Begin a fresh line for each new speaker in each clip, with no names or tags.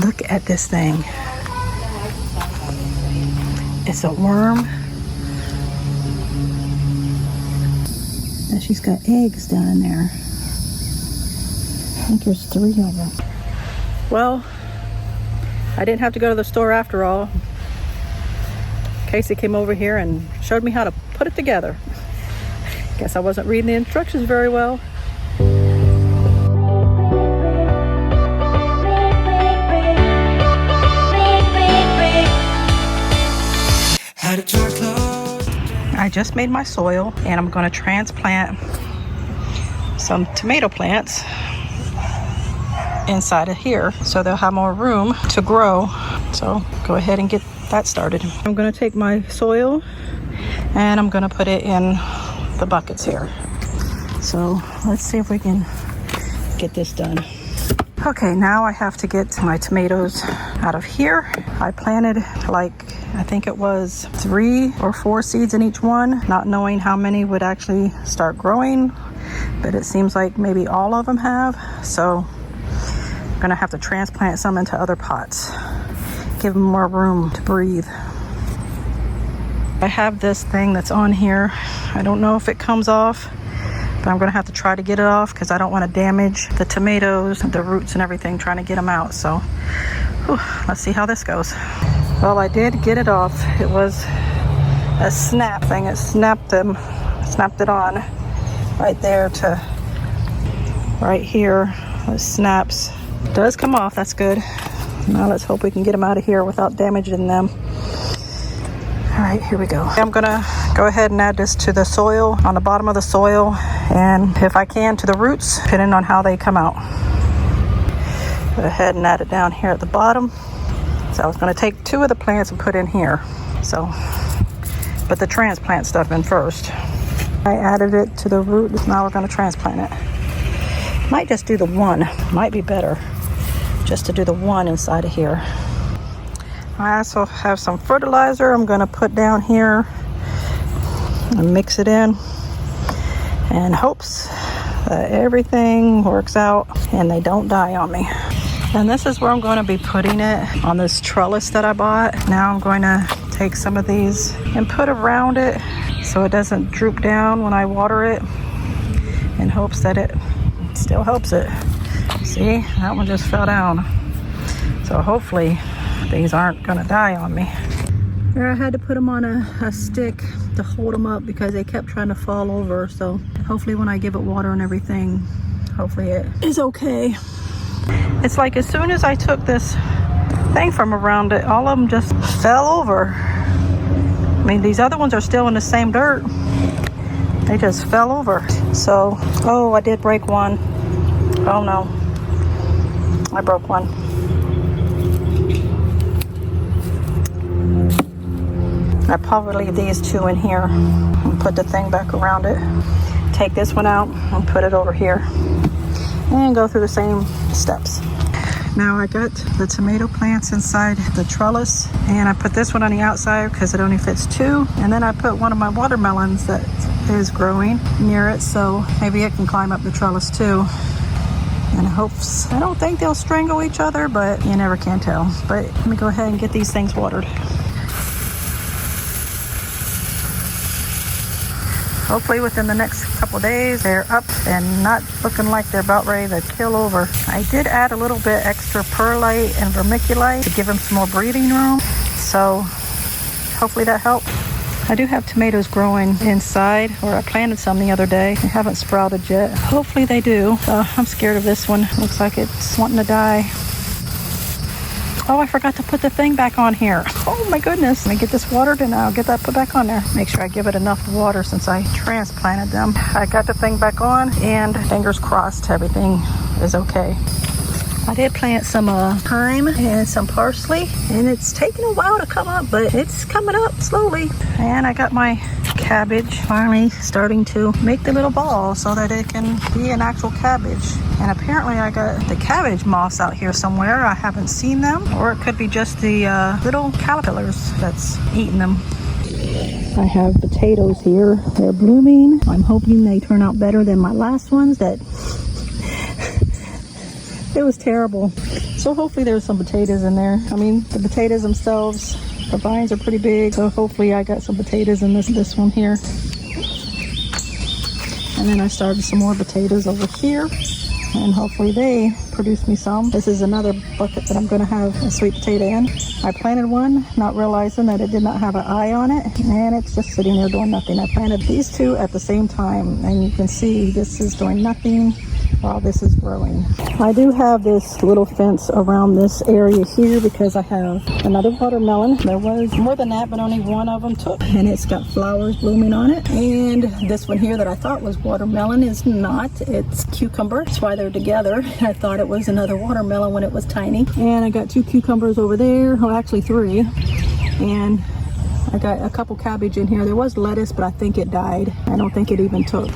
Look at this thing. It's a worm. And she's got eggs down in there. I think there's 3 of them. Well, I didn't have to go to the store after all. Casey came over here and showed me how to put it together. Guess I wasn't reading the instructions very well. I just made my soil and I'm going to transplant some tomato plants inside of here so they'll have more room to grow. So go ahead and get that started. I'm going to take my soil and I'm going to put it in the buckets here. So let's see if we can get this done. Okay, now I have to get my tomatoes out of here. I planted I think it was 3 or 4 seeds in each one, not knowing how many would actually start growing, but it seems like maybe all of them have. So I'm gonna have to transplant some into other pots, give them more room to breathe. I have this thing that's on here. I don't know if it comes off, but I'm gonna have to try to get it off because I don't want to damage the tomatoes, the roots and everything, trying to get them out. So whew, let's see how this goes. Well, I did get it off. It was a snap thing. It snapped it on right there to right here. It snaps. It does come off, that's good. Now let's hope we can get them out of here without damaging them. All right, here we go. I'm gonna go ahead and add this to the soil, on the bottom of the soil, and if I can to the roots, depending on how they come out. Go ahead and add it down here at the bottom. So I was gonna take 2 of the plants and put in here. So, but the transplant stuff in first. I added it to the root, now we're gonna transplant it. Might just do the one, might be better just to do the one inside of here. I also have some fertilizer I'm gonna put down here and mix it in in hopes that everything works out and they don't die on me. And this is where I'm going to be putting it, on this trellis that I bought. Now I'm going to take some of these and put around it so it doesn't droop down when I water it, in hopes that it still helps it. See, that one just fell down. So hopefully these aren't going to die on me. There, I had to put them on a stick to hold them up because they kept trying to fall over. So hopefully when I give it water and everything, hopefully it is okay. It's like as soon as I took this thing from around it, all of them just fell over. I mean, these other ones are still in the same dirt. They just fell over. So, oh, I did break one. Oh no, I broke one. I probably leave these 2 in here and put the thing back around it. Take this one out and put it over here. And go through the same steps. Now I got the tomato plants inside the trellis, and I put this one on the outside because it only fits 2. And then I put one of my watermelons that is growing near it, so maybe it can climb up the trellis too. And I don't think they'll strangle each other, but you never can tell. But let me go ahead and get these things watered. Hopefully within the next couple days, they're up and not looking like they're about ready to kill over. I did add a little bit extra perlite and vermiculite to give them some more breathing room. So hopefully that helped. I do have tomatoes growing inside, or I planted some the other day. They haven't sprouted yet. Hopefully they do. I'm scared of this one. Looks like it's wanting to die. Oh, I forgot to put the thing back on here. Oh my goodness. Let me get this watered and I'll get that put back on there. Make sure I give it enough water since I transplanted them. I got the thing back on, and fingers crossed everything is okay. I did plant some thyme and some parsley, and it's taking a while to come up, but it's coming up slowly. And I got my cabbage finally starting to make the little ball so that it can be an actual cabbage. And apparently I got the cabbage moths out here somewhere. I haven't seen them, or it could be just the little caterpillars that's eating them. I have potatoes here. They're blooming. I'm hoping they turn out better than my last ones that It was terrible. So hopefully there's some potatoes in there. I mean, the potatoes themselves, the vines are pretty big. So hopefully I got some potatoes in this one here. And then I started some more potatoes over here. And hopefully they produce me some. This is another bucket that I'm going to have a sweet potato in. I planted one, not realizing that it did not have an eye on it, and it's just sitting there doing nothing. I planted these two at the same time, and you can see this is doing nothing while this is growing. I do have this little fence around this area here because I have another watermelon. There was more than that, but only one of them took, and it's got flowers blooming on it. And this one here that I thought was watermelon is not. It's cucumber. That's why they're together. I thought it was another watermelon when it was tiny. And I got 2 cucumbers over there. Well, actually 3. And I got a couple cabbage in here. There was lettuce, but I think it died. I don't think it even took.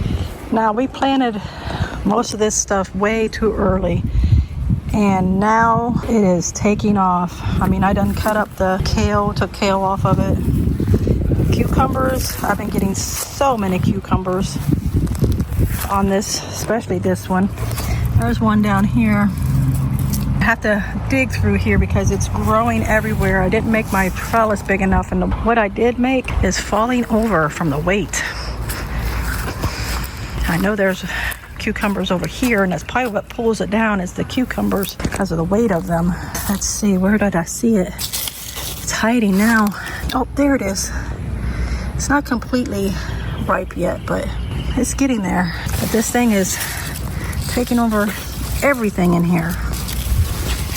Now, we planted most of this stuff way too early, and now it is taking off. I mean, I done cut up the kale, took kale off of it. Cucumbers, I've been getting so many cucumbers on this, especially this one. There's one down here. I have to dig through here because it's growing everywhere. I didn't make my trellis big enough, and what I did make is falling over from the weight. I know there's cucumbers over here, and that's probably what pulls it down is the cucumbers because of the weight of them. Let's see, where did I see it? It's hiding now. Oh, there it is. It's not completely ripe yet, but it's getting there. But this thing is taking over everything in here.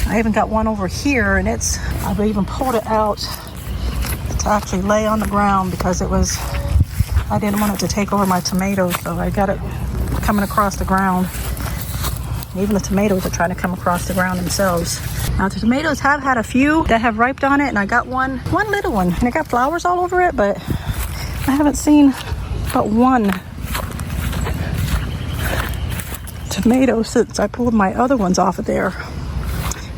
I even got one over here, and I've even pulled it out to actually lay on the ground because I didn't want it to take over my tomatoes, so I got it coming across the ground. Even the tomatoes are trying to come across the ground themselves. Now, the tomatoes have had a few that have riped on it, and I got one little one, and it got flowers all over it, but I haven't seen but one tomato since I pulled my other ones off of there.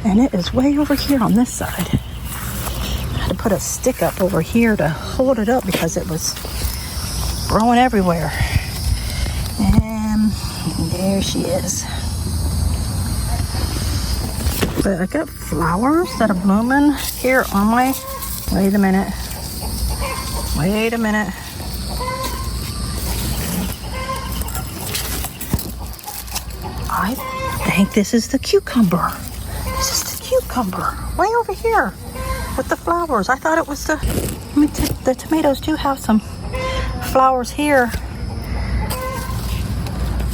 And it is way over here on this side. I had to put a stick up over here to hold it up because it was growing everywhere. And there she is. But I got flowers that are blooming here on my... Wait a minute. I think this is the cucumber. This is the cucumber. Way over here with the flowers. I thought it was the tomatoes do have some flowers here.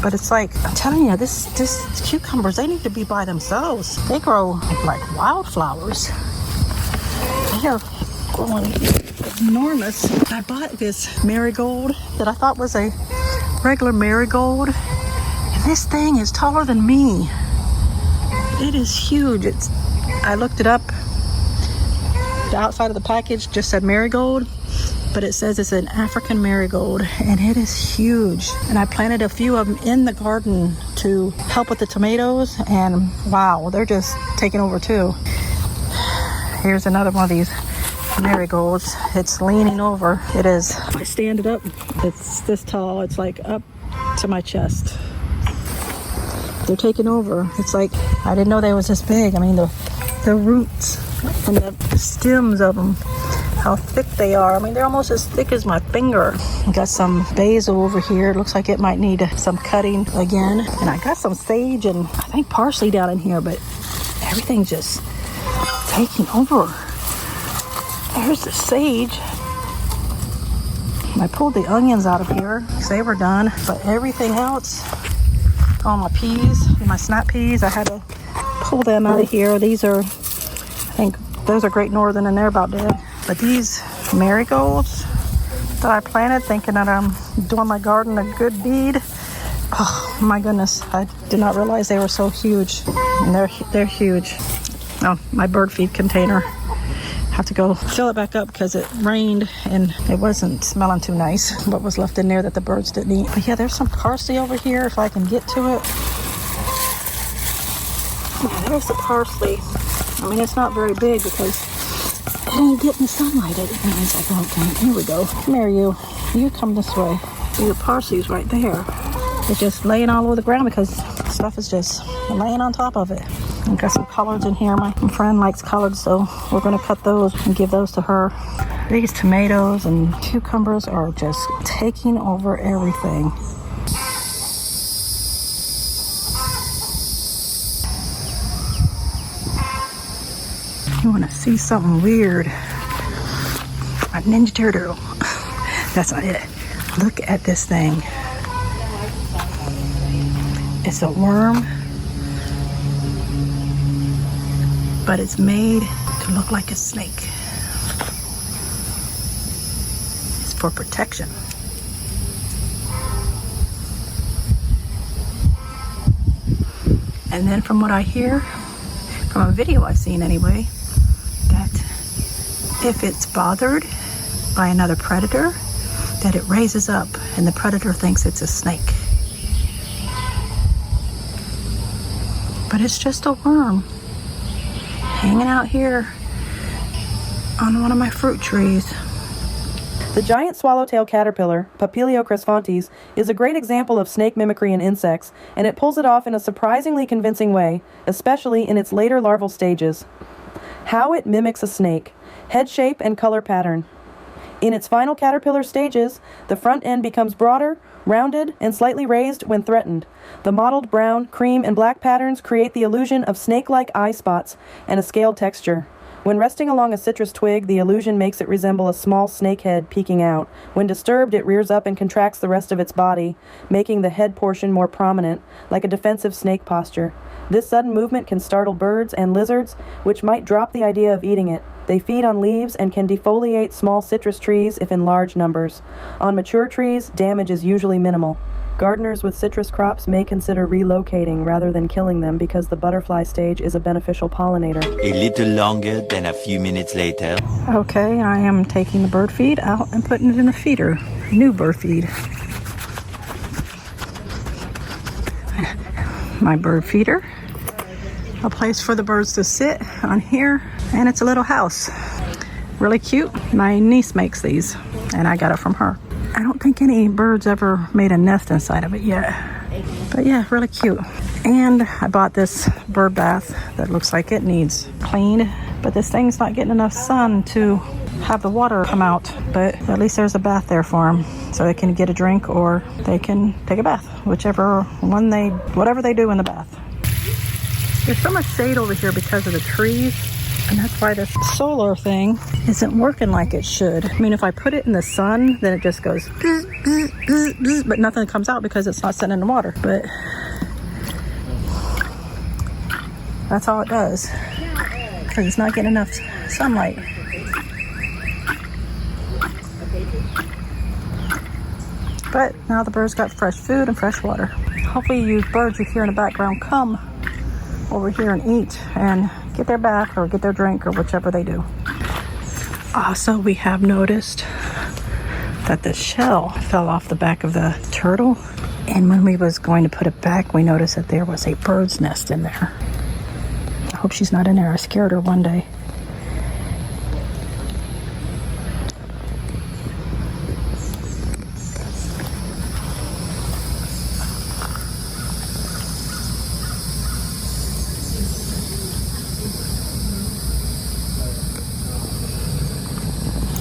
But it's like, I'm telling you, this cucumbers, they need to be by themselves. They grow like wildflowers. They are growing enormous. I bought this marigold that I thought was a regular marigold. And this thing is taller than me. It is huge. I looked it up. The outside of the package just said marigold, but it says it's an African marigold, and it is huge. And I planted a few of them in the garden to help with the tomatoes, and wow, they're just taking over too. Here's another one of these marigolds. It's leaning over. It is. I stand it up. It's this tall. It's like up to my chest. They're taking over. It's like, I didn't know they was this big. I mean, the roots and the stems of them, how thick they are. I mean, they're almost as thick as my finger. I got some basil over here. It looks like it might need some cutting again. And I got some sage and I think parsley down in here, but everything's just taking over. There's the sage. I pulled the onions out of here because they were done, but everything else, all my peas, my snap peas, I had to pull them out of here. These are, I think those are Great Northern and they're about dead. But these marigolds that I planted thinking that I'm doing my garden a good deed, oh my goodness, I did not realize they were so huge. And they're huge. Oh, my bird feed container. Have to go fill it back up because it rained and it wasn't smelling too nice. What was left in there that the birds didn't eat. But yeah, there's some parsley over here if I can get to it. Yeah, there's the parsley. I mean, it's not very big because it ain't getting sunlight. It's like, okay, here we go. Come here, you. You come this way. Your parsley's right there. It's just laying all over the ground because stuff is just laying on top of it. I've got some collards in here. My friend likes collards, so we're gonna cut those and give those to her. These tomatoes and cucumbers are just taking over everything. You wanna see something weird? A Ninja Turtle. That's not it. Look at this thing. It's a worm, but it's made to look like a snake. It's for protection. And then from what I hear, from a video I've seen anyway, that if it's bothered by another predator, that it raises up and the predator thinks it's a snake. But it's just a worm hanging out here on one of my fruit trees.
The giant swallowtail caterpillar, Papilio cresfontes, is a great example of snake mimicry in insects, and it pulls it off in a surprisingly convincing way, especially in its later larval stages. How it mimics a snake: head shape and color pattern. In its final caterpillar stages, the front end becomes broader, rounded, and slightly raised when threatened. The mottled brown, cream, and black patterns create the illusion of snake-like eye spots and a scaled texture. When resting along a citrus twig, the illusion makes it resemble a small snake head peeking out. When disturbed, it rears up and contracts the rest of its body, making the head portion more prominent, like a defensive snake posture. This sudden movement can startle birds and lizards, which might drop the idea of eating it. They feed on leaves and can defoliate small citrus trees if in large numbers. On mature trees, damage is usually minimal. Gardeners with citrus crops may consider relocating rather than killing them because the butterfly stage is a beneficial pollinator.
A little longer than a few minutes later.
Okay, I am taking the bird feed out and putting it in a feeder. New bird feed. My bird feeder. A place for the birds to sit on here, and it's a little house. Really cute. My niece makes these, and I got it from her. I don't think any birds ever made a nest inside of it yet. But yeah, really cute. And I bought this bird bath that looks like it needs cleaned, but this thing's not getting enough sun to have the water come out. But at least there's a bath there for them, so they can get a drink or they can take a bath, whatever they do in the bath. There's so much shade over here because of the trees, and that's why this solar thing isn't working like it should. I mean, if I put it in the sun, then it just goes but nothing comes out because it's not sitting in the water. But that's all it does, because it's not getting enough sunlight. But now the birds got fresh food and fresh water. Hopefully you birds you hear in the background come over here and eat and get their bath or get their drink or whichever they do. Also, we have noticed that the shell fell off the back of the turtle, and when we was going to put it back, we noticed that there was a bird's nest in there. I hope she's not in there. I scared her one day.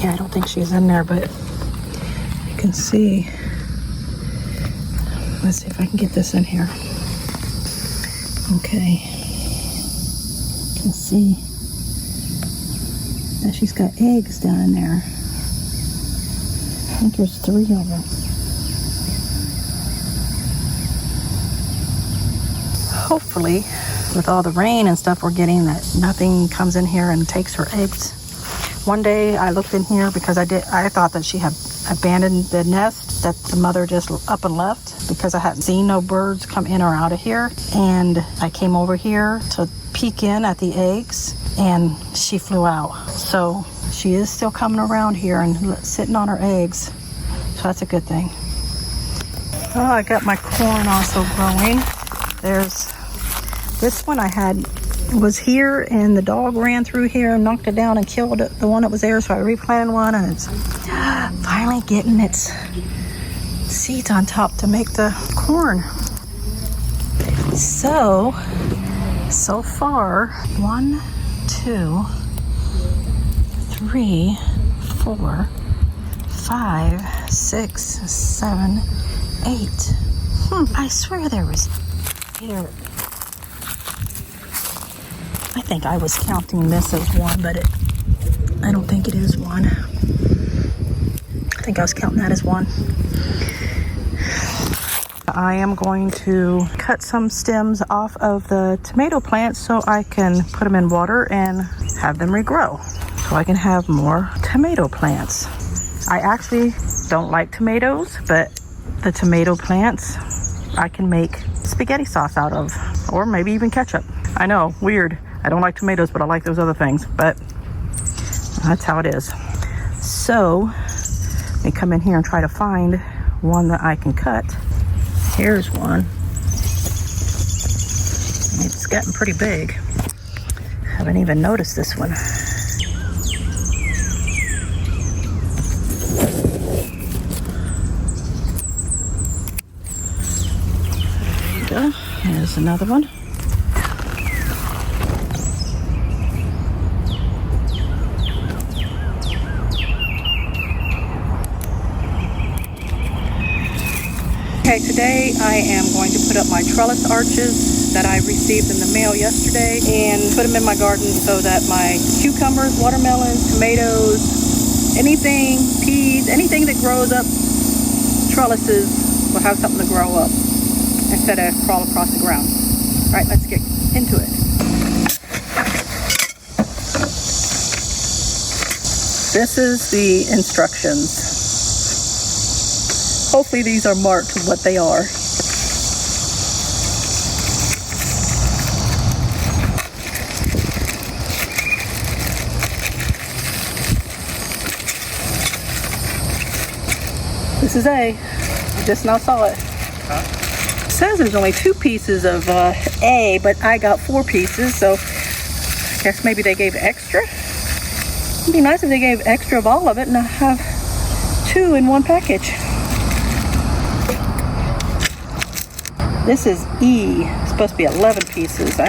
Yeah, I don't think she's in there, but you can see. Let's see if I can get this in here. Okay. You can see that she's got eggs down in there. I think there's 3 of them. Hopefully, with all the rain and stuff we're getting, that nothing comes in here and takes her eggs. One day I looked in here because I thought that she had abandoned the nest, that the mother just up and left, because I hadn't seen no birds come in or out of here. And I came over here to peek in at the eggs, and she flew out. So she is still coming around here and sitting on her eggs. So that's a good thing. Oh, I got my corn also growing. There's this one was here, and the dog ran through here and knocked it down and killed the one that was there, so I replanted one, and it's finally getting its seeds on top to make the corn. So far, 1, 2, 3, 4, 5, 6, 7, 8. I swear there was either. I think I was counting this as one, but I don't think it is one. I think I was counting that as one. I am going to cut some stems off of the tomato plants so I can put them in water and have them regrow, so I can have more tomato plants. I actually don't like tomatoes, but the tomato plants I can make spaghetti sauce out of, or maybe even ketchup. I know, weird. I don't like tomatoes, but I like those other things, but that's how it is. So, let me come in here and try to find one that I can cut. Here's one. It's getting pretty big. Haven't even noticed this one. There you go. Here's another one. Okay, today I am going to put up my trellis arches that I received in the mail yesterday and put them in my garden so that my cucumbers, watermelons, tomatoes, anything, peas, anything that grows up trellises will have something to grow up instead of crawl across the ground. All right, let's get into it. This is the instructions. Hopefully these are marked what they are. This is A. I just now saw it. It says there's only 2 pieces of A, but I got 4 pieces, so I guess maybe they gave extra. It'd be nice if they gave extra of all of it and I have 2 in one package. This is E. It's supposed to be 11 pieces.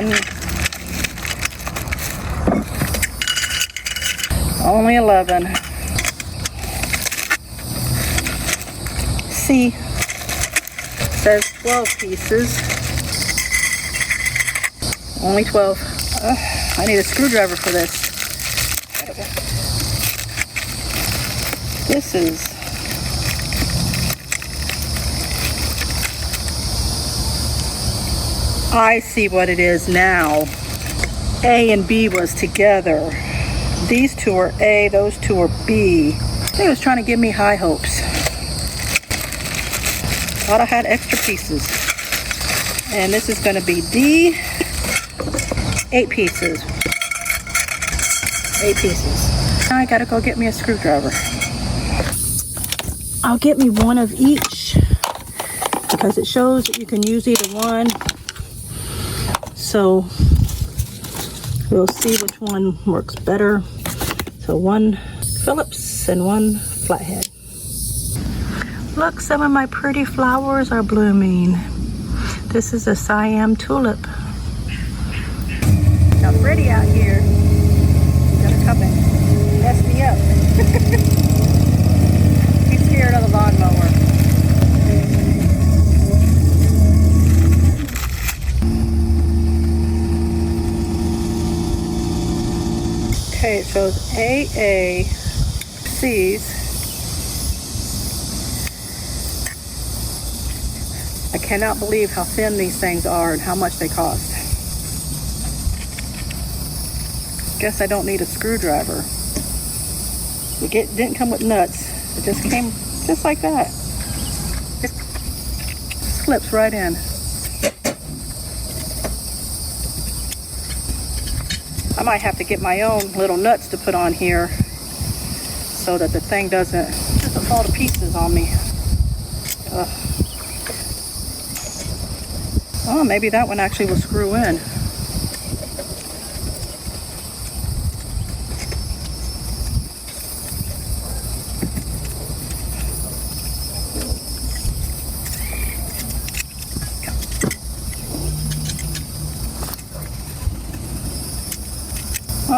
Only 11. C says 12 pieces. Only 12. I need a screwdriver for this. This is I see what it is now. A and B was together. These 2 are A, those 2 are B. They was trying to give me high hopes. Thought I had extra pieces. And this is going to be D. 8 pieces. 8 pieces. Now I gotta go get me a screwdriver. I'll get me one of each because it shows that you can use either one. So we'll see which one works better. So 1 Phillips and 1 flathead. Look, some of my pretty flowers are blooming. This is a Siam tulip. Now Freddie out here is gonna come and mess me up. He's scared of the lawnmower. Okay, it shows AACs. I cannot believe how thin these things are and how much they cost. Guess I don't need a screwdriver. It didn't come with nuts. It just came just like that. It slips right in. I might have to get my own little nuts to put on here so that the thing doesn't fall to pieces on me. Ugh. Oh, maybe that one actually will screw in.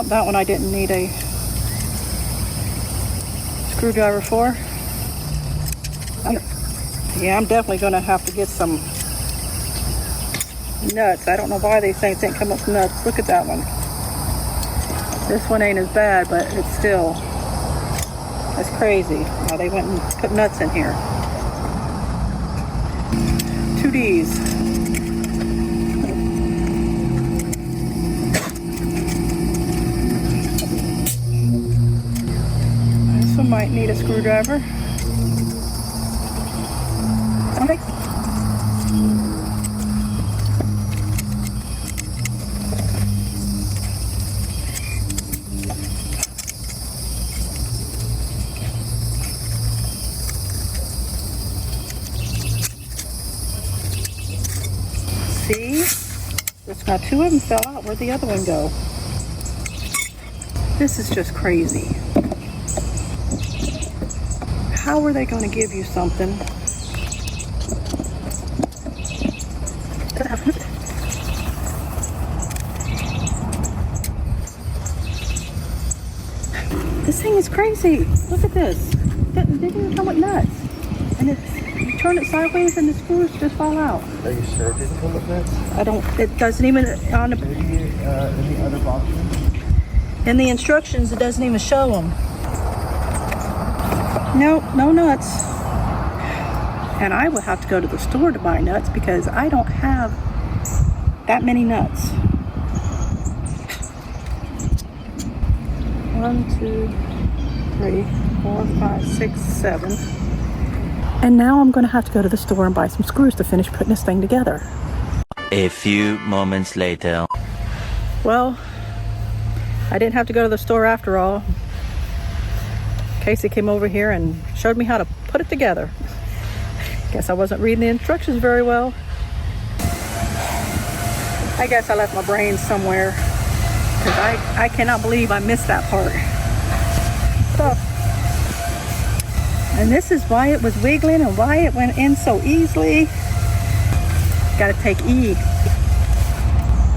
that one I didn't need a screwdriver for. Yeah, I'm definitely gonna have to get some nuts. I don't know why these things didn't come with nuts. Look at that one. This one ain't as bad, but it's still, that's crazy. Oh, they went and put nuts in here. 2Ds. This one might need a screwdriver. Okay. See? There's now 2 of them fell out. Where'd the other one go? This is just crazy. How are they going to give you something? This thing is crazy. Look at this. It didn't even come with nuts. And you turn it sideways and the screws just fall out.
Are you sure it didn't come with nuts?
I don't, it doesn't even, on the,
Maybe in the other boxes?
in the instructions, it doesn't even show them. Nope, no nuts. And I would have to go to the store to buy nuts because I don't have that many nuts. 1, 2, 3, 4, 5, 6, 7. And now I'm going to have to go to the store and buy some screws to finish putting this thing together.
A few moments later.
Well, I didn't have to go to the store after all. Casey came over here and showed me how to put it together. Guess I wasn't reading the instructions very well. I guess I left my brains somewhere because I cannot believe I missed that part. So, and this is why it was wiggling and why it went in so easily. Got to take E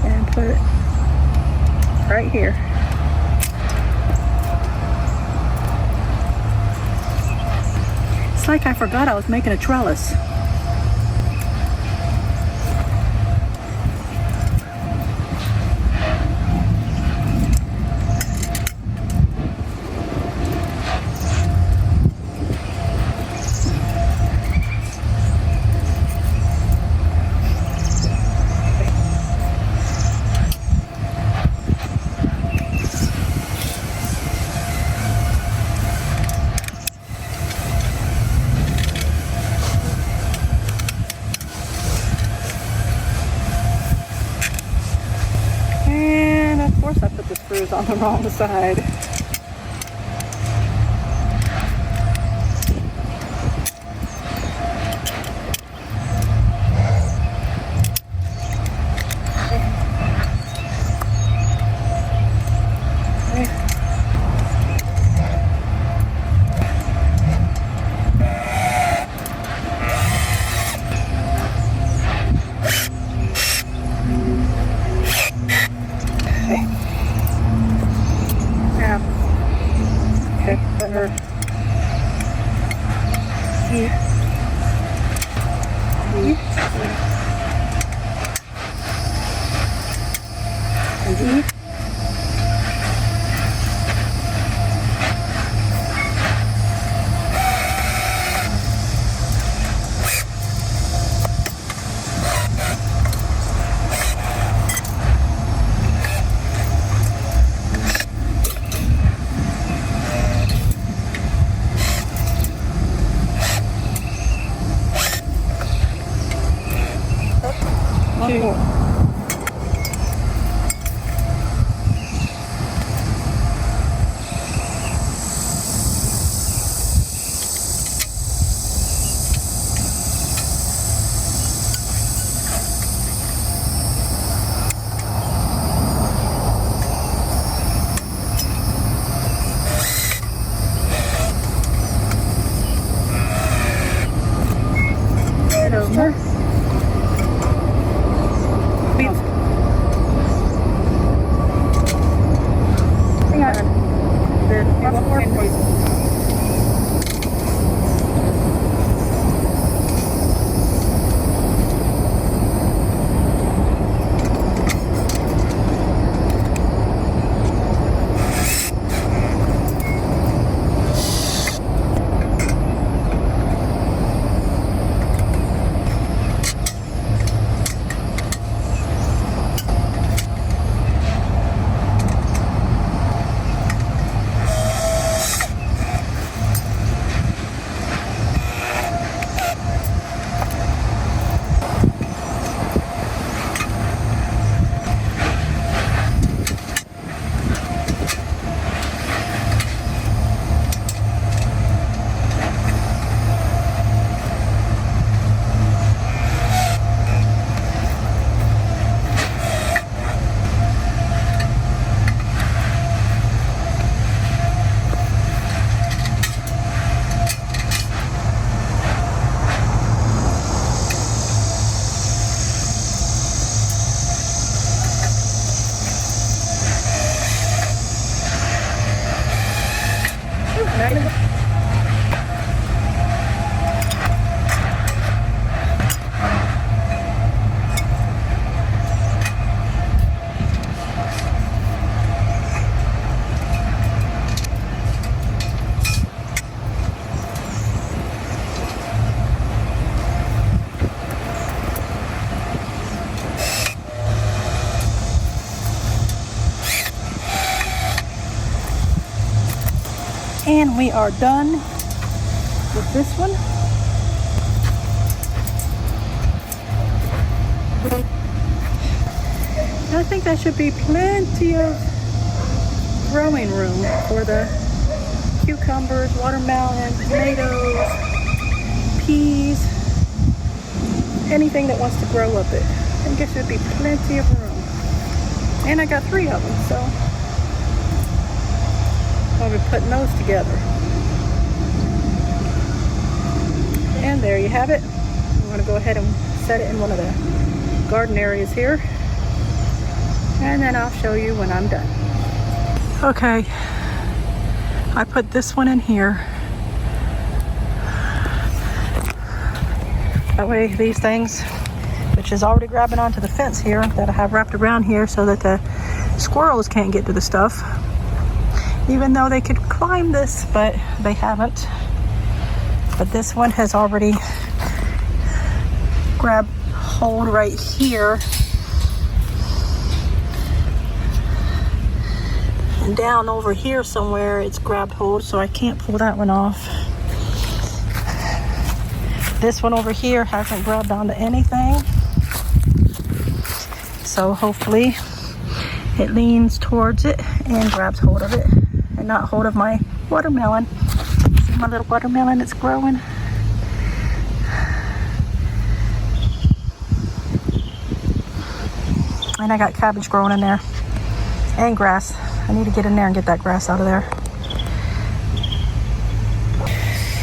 and put it right here. It's like I forgot I was making a trellis. I put the screws on the wrong side. And we are done with this one. I think that should be plenty of growing room for the cucumbers, watermelon, tomatoes, peas, anything that wants to grow up it. I think there should be plenty of room. And I got 3 of them, so I'll be putting those together. And there you have it. I'm going to go ahead and set it in one of the garden areas here. And then I'll show you when I'm done. Okay, I put this one in here. That way these things, which is already grabbing onto the fence here that I have wrapped around here so that the squirrels can't get to the stuff. Even though they could climb this, but they haven't. But this one has already grabbed hold right here. And down over here somewhere it's grabbed hold, so I can't pull that one off. This one over here hasn't grabbed onto anything. So hopefully it leans towards it and grabs hold of it. And not hold of my watermelon. See my little watermelon that's growing? And I got cabbage growing in there. And grass. I need to get in there and get that grass out of there.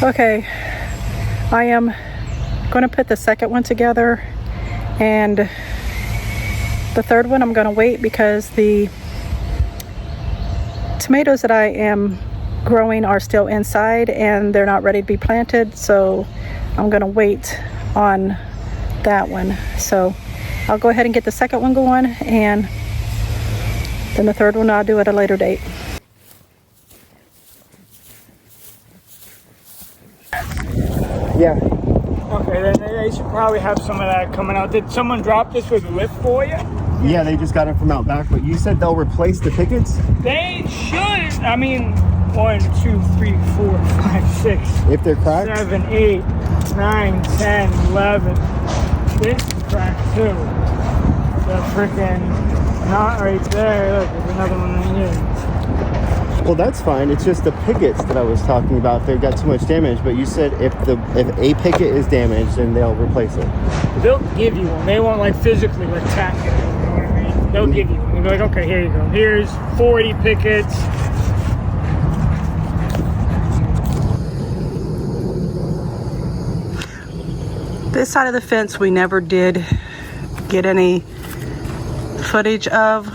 Okay. I am going to put the second one together. And the third one I'm going to wait because the tomatoes that I am growing are still inside and they're not ready to be planted, so I'm gonna wait on that one. So I'll go ahead and get the second one going, and then the third one I'll do at a later date.
Yeah.
Okay, then they should probably have some of that coming out. Did someone drop this with a lift for you?
Yeah, they just got it from out back, but you said they'll replace the pickets?
They should. I mean, 1, 2, 3, 4, 5, 6.
If they're cracked?
7, 8, 9, 10, 11. This is cracked too. The freaking knot right there. Look, there's another one right here.
Well, that's fine. It's just the pickets that I was talking about. They got too much damage, but you said if a picket is damaged, then they'll replace it.
They'll give you one. They won't like physically attack it. You know what I mean? They'll give you one. They'll be like, okay, here you go. Here's 40 pickets.
This side of the fence we never did get any footage of.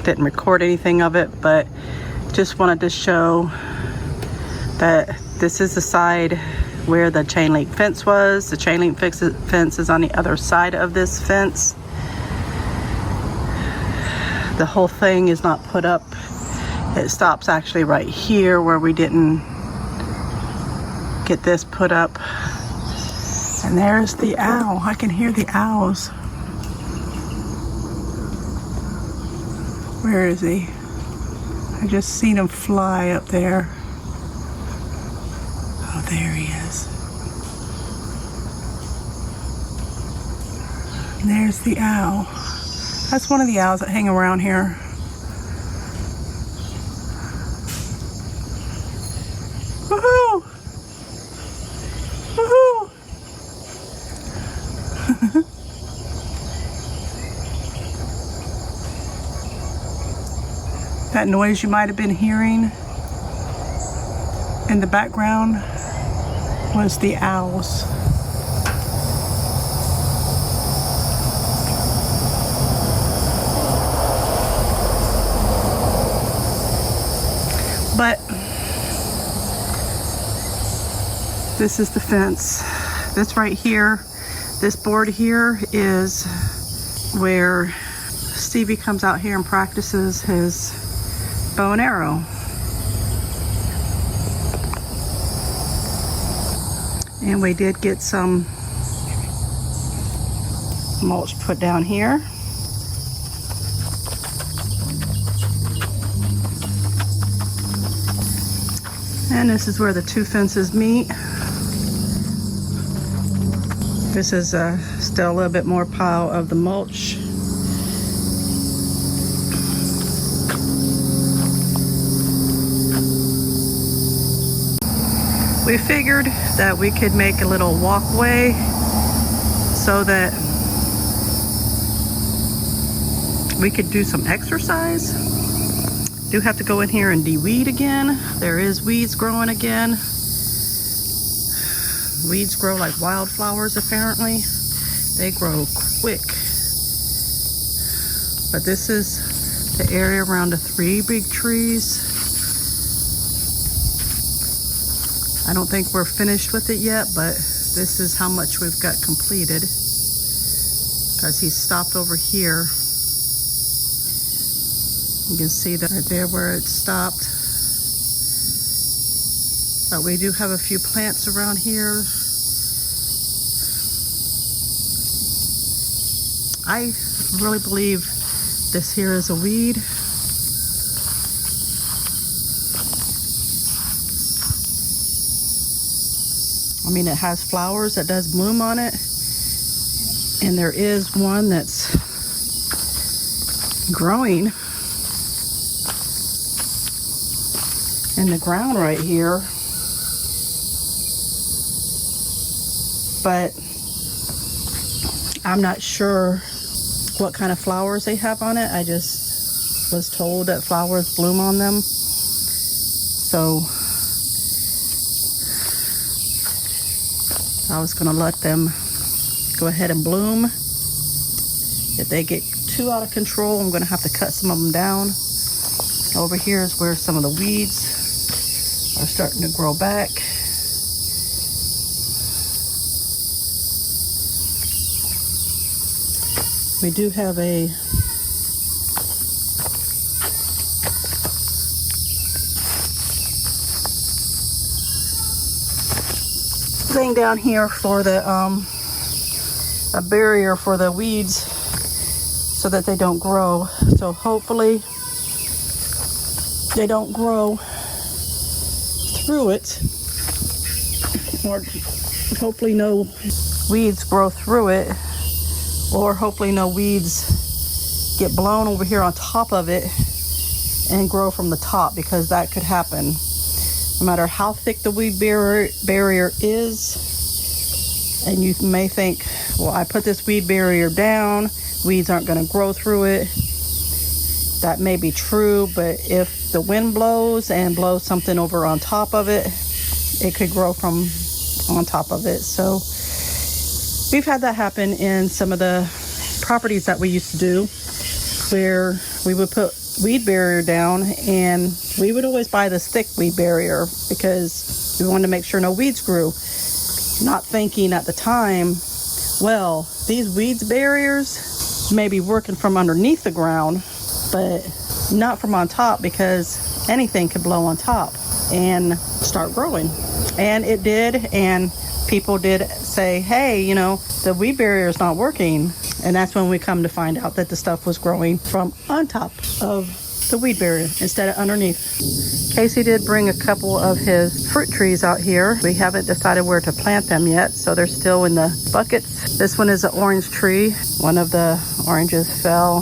Didn't record anything of it, but just wanted to show that this is the side where the chain link fence was. The chain link fence is on the other side of this fence. The whole thing is not put up. It stops actually right here where we didn't get this put up. And there's the owl. I can hear the owls. Where is he? I just seen him fly up there. Oh, there he is. And there's the owl. That's one of the owls that hang around here. Woohoo! Woohoo! That noise you might have been hearing in the background was the owls. But this is the fence. This right here, this board here is where Stevie comes out here and practices his bow and arrow. And we did get some mulch put down here. And this is where the two fences meet. This is still a little bit more pile of the mulch. We figured that we could make a little walkway so that we could do some exercise. Do have to go in here and de-weed again. There is weeds growing again. Weeds grow like wildflowers apparently. They grow quick. But this is the area around the 3 big trees. I don't think we're finished with it yet, but this is how much we've got completed. Because he stopped over here. You can see that right there where it stopped. But we do have a few plants around here. I really believe this here is a weed. I mean, it has flowers that does bloom on it. And there is one that's growing in the ground right here. But I'm not sure what kind of flowers they have on it. I just was told that flowers bloom on them. So I was gonna let them go ahead and bloom. If they get too out of control, I'm gonna have to cut some of them down. Over here is where some of the weeds are starting to grow back. We do have a thing down here for the a barrier for the weeds so that they don't grow. So hopefully they don't grow through it, or hopefully no weeds grow through it, or hopefully no weeds get blown over here on top of it and grow from the top, because that could happen. No matter how thick the weed barrier is, and you may think, well, I put this weed barrier down, weeds aren't going to grow through it. That may be true, but if the wind blows and blows something over on top of it, it could grow from on top of it. So we've had that happen in some of the properties that we used to do, where we would put weed barrier down, and we would always buy this thick weed barrier because we wanted to make sure no weeds grew. Not thinking at the time, well, these weeds barriers may be working from underneath the ground, but not from on top, because anything could blow on top and start growing. And it did, and people did say, hey, you know, the weed barrier is not working. And that's when we come to find out that the stuff was growing from on top of the weed barrier instead of underneath. Casey did bring a couple of his fruit trees out here. We haven't decided where to plant them yet, so they're still in the buckets. This one is an orange tree. One of the oranges fell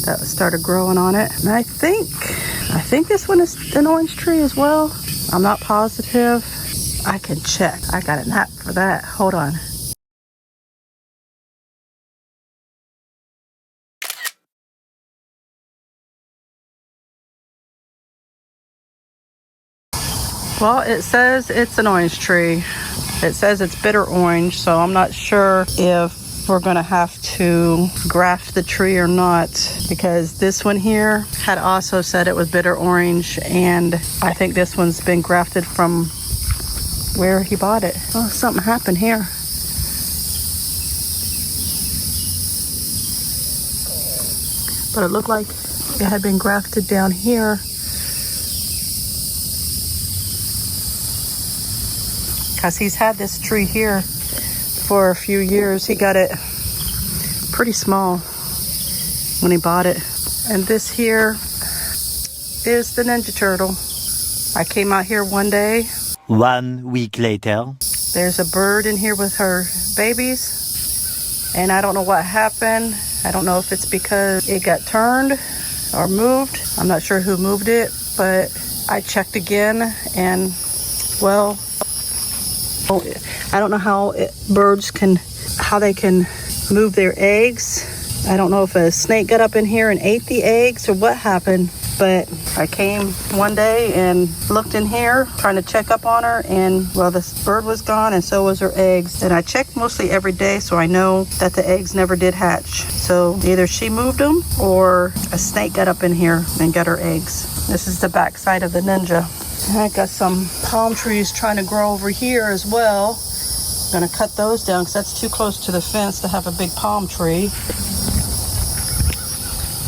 that started growing on it. And I think this one is an orange tree as well. I'm not positive. I can check. I got an app for that. Hold on. Well, it says it's an orange tree. It says it's bitter orange, so I'm not sure if we're gonna have to graft the tree or not, because this one here had also said it was bitter orange, and I think this one's been grafted from where he bought it. Oh, something happened here. But it looked like it had been grafted down here. Because he's had this tree here for a few years. He got it pretty small when he bought it. And this here is the Ninja Turtle. I came out here one day.
1 week later.
There's a bird in here with her babies. And I don't know what happened. I don't know if it's because it got turned or moved. I'm not sure who moved it, but I checked again, and well, I don't know how birds can move their eggs. I don't know if a snake got up in here and ate the eggs or what happened, but I came one day and looked in here trying to check up on her, and well, this bird was gone and so was her eggs. And I check mostly every day, so I know that the eggs never did hatch. So either she moved them or a snake got up in here and got her eggs. This is the back side of the Ninja. I got some palm trees trying to grow over here as well. I'm gonna cut those down because that's too close to the fence to have a big palm tree.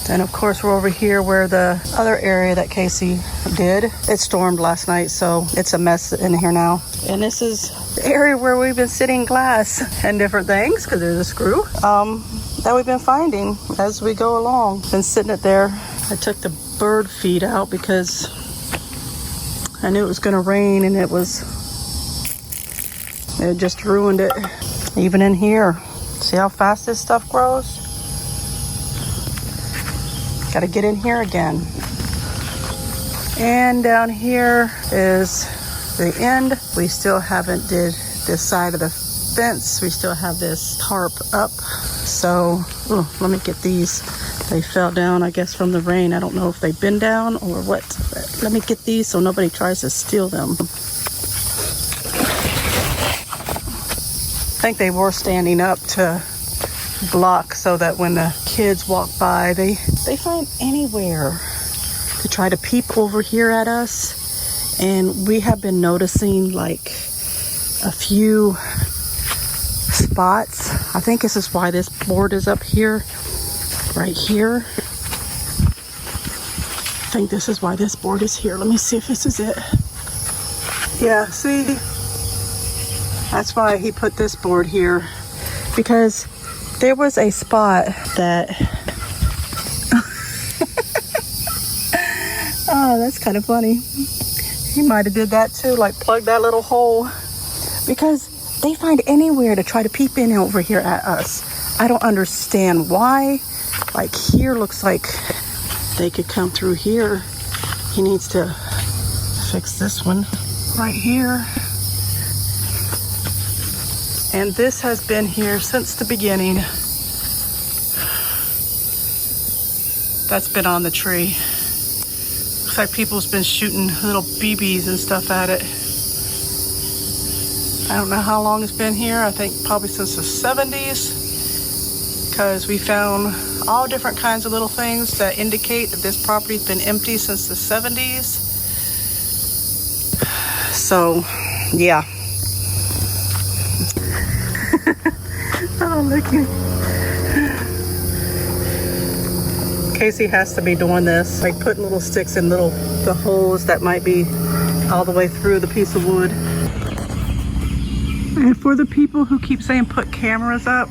Then of course we're over here where the other area that Casey did. It stormed last night, so it's a mess in here now. And this is the area where we've been sitting glass and different things, because there's a screw that we've been finding as we go along. Been sitting it there. I took the bird feed out because I knew it was gonna rain, and it just ruined it. Even in here, see how fast this stuff grows? Gotta get in here again. And down here is the end. We still haven't did this side of the fence. We still have this tarp up. So, let me get these. They fell down, I guess, from the rain. I don't know if they've been down or what. But let me get these so nobody tries to steal them. I think they were standing up to block so that when the kids walk by, they find anywhere to try to peep over here at us. And we have been noticing like a few spots. I think this is why this board is up here. Right here. I think this is why this board is here. Let me see if this is it. Yeah, see? That's why he put this board here. Because there was a spot that... Oh, that's kind of funny. He might have did that too, like plug that little hole. Because they find anywhere to try to peep in over here at us. I don't understand why. Like here looks like they could come through here. He needs to fix this one right here. And this has been here since the beginning. That's been on the tree. Looks like people's been shooting little BBs and stuff at it. I don't know how long it's been here. I think probably since the 70s. Because we found all different kinds of little things that indicate that this property's been empty since the 70s. So, yeah. Oh, look. Casey has to be doing this, like putting little sticks in the holes that might be all the way through the piece of wood. And for the people who keep saying put cameras up,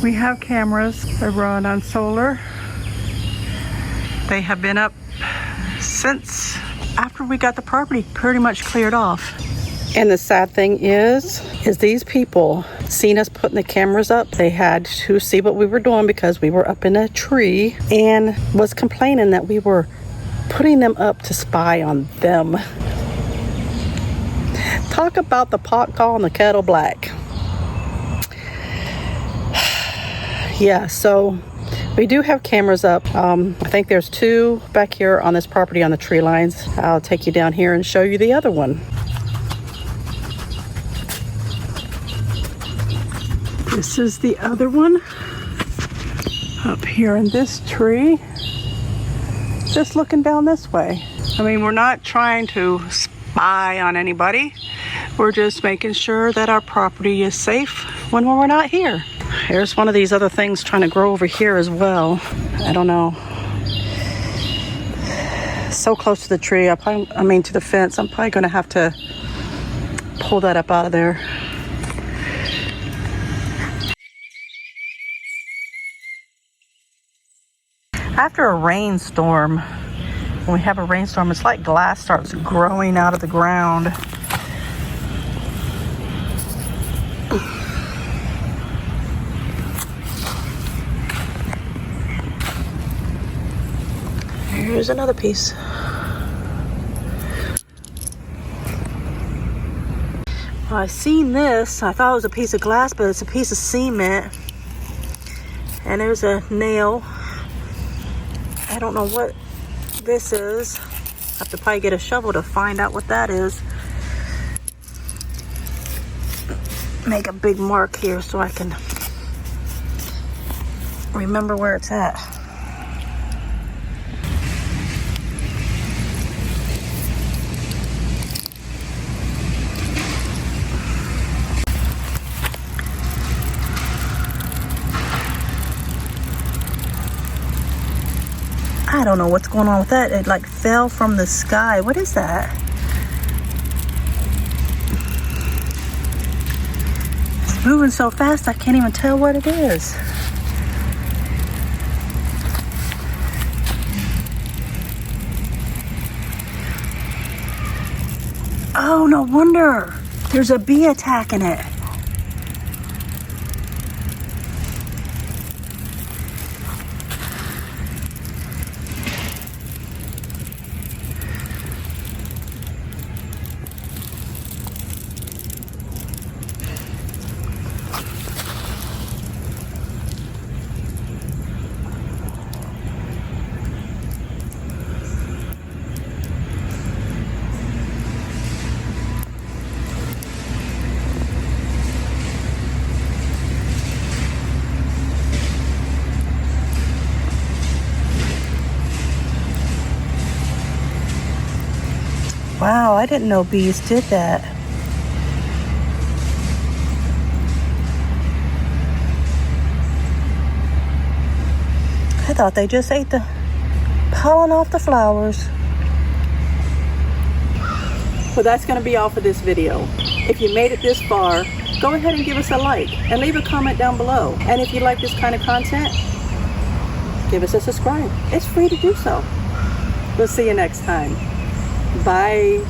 we have cameras that run on solar. They have been up since after we got the property pretty much cleared off. And the sad thing is these people seen us putting the cameras up. They had to see what we were doing because we were up in a tree, and was complaining that we were putting them up to spy on them. Talk about the pot calling the kettle black. Yeah, so we do have cameras up. I think there's 2 back here on this property on the tree lines. I'll take you down here and show you the other one. This is the other one up here in this tree, just looking down this way. I mean, we're not trying to spy on anybody. We're just making sure that our property is safe when we're not here. Here's one of these other things trying to grow over here as well. I don't know. So close to the tree, to the fence. I'm probably gonna have to pull that up out of there. After a rainstorm, when we have a rainstorm, it's like glass starts growing out of the ground. Here's another piece. I seen this. I thought it was a piece of glass, but it's a piece of cement. And there's a nail. I don't know what this is. I have to probably get a shovel to find out what that is. Make a big mark here so I can remember where it's at. I don't know what's going on with that. It like fell from the sky. What is that? It's moving so fast I can't even tell what it is. Oh, no wonder. There's a bee attacking it. Wow, I didn't know bees did that. I thought they just ate the pollen off the flowers. Well, that's going to be all for this video. If you made it this far, go ahead and give us a like and leave a comment down below. And if you like this kind of content, give us a subscribe. It's free to do so. We'll see you next time. Bye.